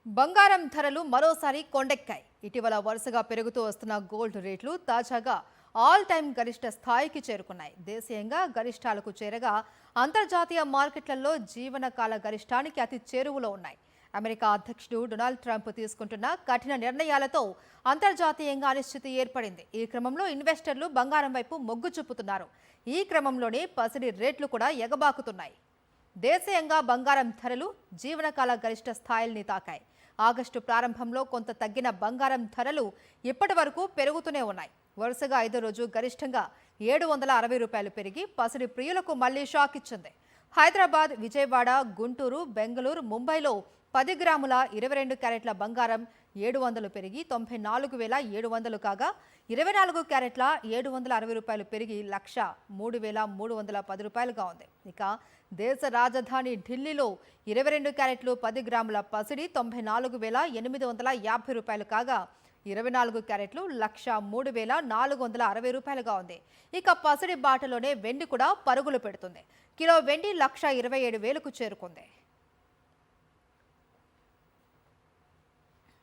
బంగారం ధరలు మరోసారి కొండెక్కాయి. ఇటీవల వరుసగా పెరుగుతూ వస్తున్న గోల్డ్ రేట్లు తాజాగా ఆల్ టైమ్ గరిష్ట స్థాయికి చేరుకున్నాయి. దేశీయంగా గరిష్టాలకు చేరగా అంతర్జాతీయ మార్కెట్లలో జీవనకాల గరిష్టానికి అతి చేరువలో ఉన్నాయి. అమెరికా అధ్యక్షుడు డొనాల్డ్ ట్రంప్ తీసుకుంటున్న కఠిన నిర్ణయాలతో అంతర్జాతీయంగా అనిశ్చితి ఏర్పడింది. ఈ క్రమంలో ఇన్వెస్టర్లు బంగారం వైపు మొగ్గు చూపుతున్నారు. ఈ క్రమంలోనే పసిడి రేట్లు కూడా ఎగబాకుతున్నాయి. దేశీయంగా బంగారం ధరలు జీవనకాల గరిష్ట స్థాయిల్ని తాకాయి. ఆగస్టు ప్రారంభంలో కొంత తగ్గిన బంగారం ధరలు ఇప్పటి వరకు పెరుగుతూనే ఉన్నాయి. వరుసగా 5వ రోజు గరిష్టంగా ₹760 పెరిగి పసిడి ప్రియులకు మళ్లీ షాక్ ఇచ్చింది. హైదరాబాద్, విజయవాడ, గుంటూరు, బెంగళూరు, ముంబైలో 10 గ్రాముల 22 క్యారెట్ల బంగారం 700 పెరిగి 94,700 కాగా 24 క్యారెట్ల ₹760 పెరిగి ₹1,03,310గా ఉంది. ఇక దేశ రాజధాని ఢిల్లీలో 22 క్యారెట్లు 10 గ్రాముల పసిడి ₹94,850 కాగా 24 క్యారెట్లు ₹103,460గా ఉంది. ఇక పసిడి బాటలోనే వెండి కూడా పరుగులు పెడుతుంది. కిలో వెండి 1,27,000కు చేరుకుంది.